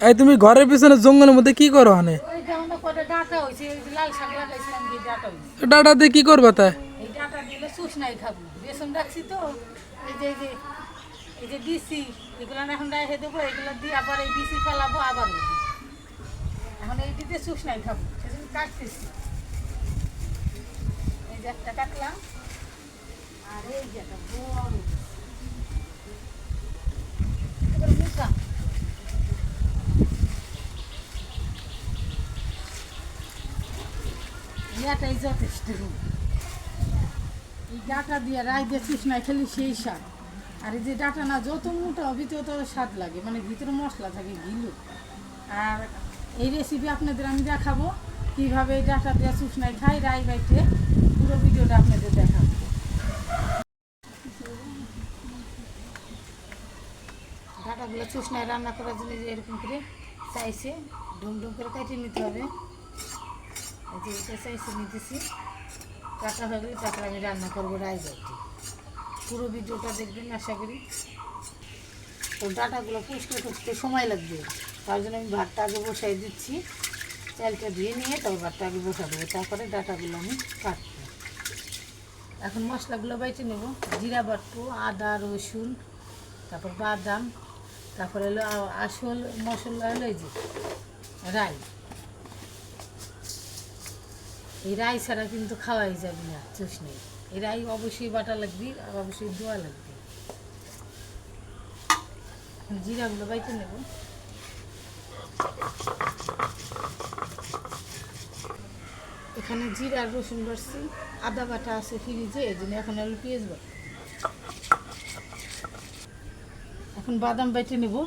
এই তুমি ঘরের পিছনে জঙ্গলের মধ্যে কি করো হানে? ওই যেমন করে ডাটা হয়েছে, ওই যে লাল শাক লাগাইছিলাম, যে ডাটা হয়েছে, ডাটা দিয়ে কি করবা তাই? এই ডাটা দিলে চুষ নাই খাবো, বেসন রাখছি তো, এই যে এই যে দিছি, এগুলো এখন রেখে দেবো, এগুলো দিয়ে আবার এই দিছি ফেলাবো, আবার এখন এই দিতে চুষ নাই খাবো, সেজন্য কাটতেছি। এই যে একটা কাটলাম, আর এই যে একটা বড় এবার মুখা, এটাই যথেষ্ট। এই ডাটা দিয়ে রাই দিয়ে চুষনায় খেলে সেই স্বাদ। আর এই যে ডাটা না যত মোটা হবে তত স্বাদ লাগে, মানে ভিতরে মশলা থাকে গিলু। আর এই রেসিপি আপনাদের আমি দেখাবো কীভাবে এই ডাটা দিয়ে চুষনায় খাই রাই বাইতে, পুরো ভিডিওটা আপনাদের দেখাবো। ডাটাগুলো চুষনায় রান্না করার জন্য যে এরকম করে চাইছে ডুম ডুম করে কাটিয়ে নিতে হবে। এই যে এটা চাইছে নিতেছি, কাটা হয়ে গেলে তারপরে আমি রান্না করবো রাই বাইতে। পুরো ভিডিওটা দেখবেন আশা করি। তো ডাটাগুলো পরিষ্কার করতে সময় লাগবে, তার জন্য আমি ভাতটা আগে বসাই দিচ্ছি। চালটা ধুয়ে নিয়ে তারপর ভাতটা আগে বসা দেবো, তারপরে ডাটাগুলো আমি কাটবো। এখন মশলাগুলো বাইটে নেব। জিরা বাটবো, আদা রসুন, তারপর বাদাম, তারপরে হলো আসল মশলা হলো এই যে রাই। এই রাই ছাড়া কিন্তু খাওয়াই যাবে না চুষনি। এই রাই অবশ্যই বাটা লাগবে আর অবশ্যই দোয়া লাগবে। জিরাগুলো বাইতে নেব। এখানে জিরা আর রসুন বাড়ছি, আদা বাটা আছে ফ্রিজে, এই জন্য এখন আলু পেঁয়াজ বাটা। এখন বাদাম বাইটে নেব।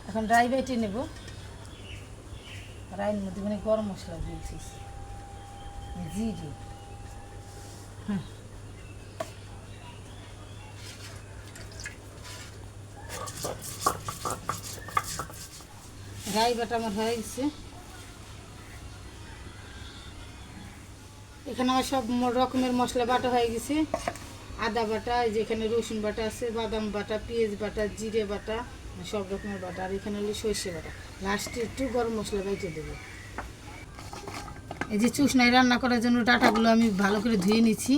এখন রাই বাইটে নেব। রাইয়ের মধ্যে মানে গরম মশলা দিয়েছি, জিরে, রাই বাটা আমার হয়ে গেছে। এখানে আমার সব রকমের মশলা বাটা হয়ে গেছে। আদা বাটা, যেখানে রসুন বাটা আছে, বাদাম বাটা, পেঁয়াজ বাটা, জিরে বাটা, সব রকমের বাটা। আর এখানে হলো সর্ষে বাটা। লাস্টে একটু গরম মশলা বাইটে দেবো। এই যে চুষনায় রান্না করার জন্য ডাটাগুলো আমি ভালো করে ধুয়ে নিচ্ছি,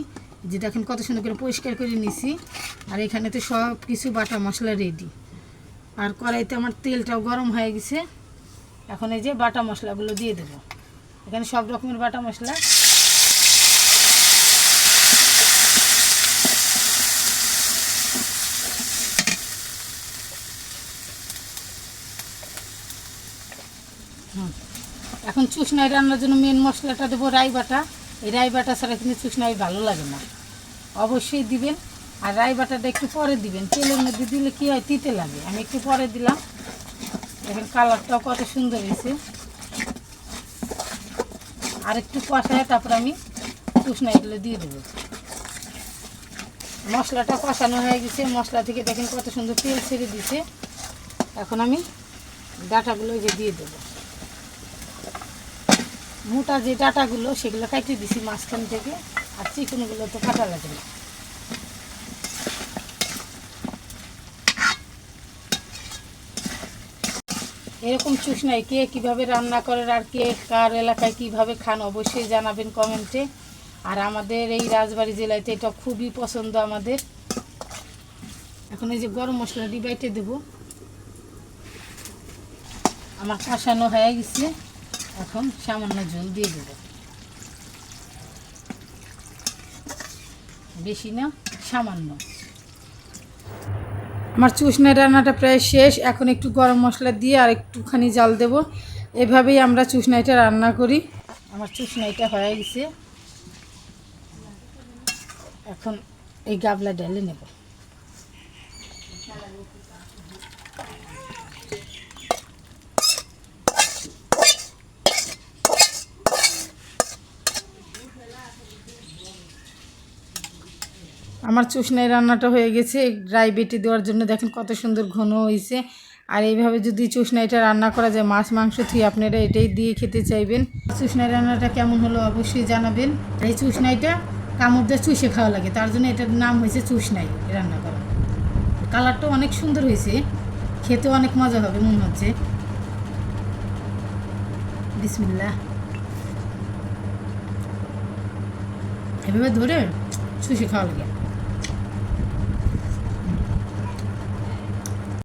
যে দেখেন কত সুন্দর করে পরিষ্কার করে নিছি। আর এখানে তো সব কিছু বাটা মশলা রেডি। আর কড়াইতে আমার তেলটাও গরম হয়ে গেছে। এখন এই যে বাটা মশলাগুলো দিয়ে দেবো। এখানে সব রকমের বাটা মশলা। এখন চুষনাই রান্নার জন্য মেন মশলাটা দেবো রাই বাটা। এই রাই বাটা ছাড়া কিন্তু চুষনাই ভালো লাগে না, অবশ্যই দিবেন। আর রাই বাটাটা একটু পরে দিবেন, তেলের মধ্যে দিলে কী হয় তিতে লাগে। আমি একটু পরে দিলাম, দেখেন কালারটাও কত সুন্দর হয়েছে। আর একটু কষায় তারপর আমি চুষনাইগুলো দিয়ে দেবো। মশলাটা কষানো হয়ে গেছে, মশলা থেকে দেখেন কত সুন্দর তেল ছেড়ে দিছে। এখন আমি ডাটাগুলো যে দিয়ে দেবো। মোটা যে ডাটাগুলো সেগুলো কাটিয়ে দিছি মাঝখান থেকে, আর চিকনগুলো তো কাটা লাগে না। এরকম চুষনাই কে কীভাবে রান্না করেন আর কে কার এলাকায় কীভাবে খান অবশ্যই জানাবেন কমেন্টে। আর আমাদের এই রাজবাড়ী জেলাতে এটা খুবই পছন্দ আমাদের। এখন এই যে গরম মশলাটি বাইটে দেবো। আমার কষানো হয়ে গেছে, এখন সামান্য ঝোল দিয়ে দেব, বেশি না সামান্য। আমার চুষনাই রান্নাটা প্রায় শেষ। এখন একটু গরম মশলা দিয়ে আর একটুখানি জাল দেব। এভাবেই আমরা চুষনাইটা রান্না করি। আমার চুষনাইটা হয়ে গেছে, এখন এই গাবলা ঢেলে নেব। আমার চুষনাই রান্নাটা হয়ে গেছে। ড্রাই বেটে দেওয়ার জন্য দেখেন কত সুন্দর ঘন হয়েছে। আর এইভাবে যদি চুষনাইটা রান্না করা যায় মাছ মাংস থেকে, আপনারা এটাই দিয়ে খেতে চাইবেন। চুষনাই রান্নাটা কেমন হলো অবশ্যই জানাবেন। এই চুষনাইটা কামড় দিয়ে চুষে খাওয়া লাগে, তার জন্য এটার নাম হয়েছে চুষনাই রান্না করা। কালারটাও অনেক সুন্দর হয়েছে, খেতে অনেক মজা হবে মনে হচ্ছে। বিসমিল্লাহ। এভাবে ধরে চুষে খাওয়া লাগে।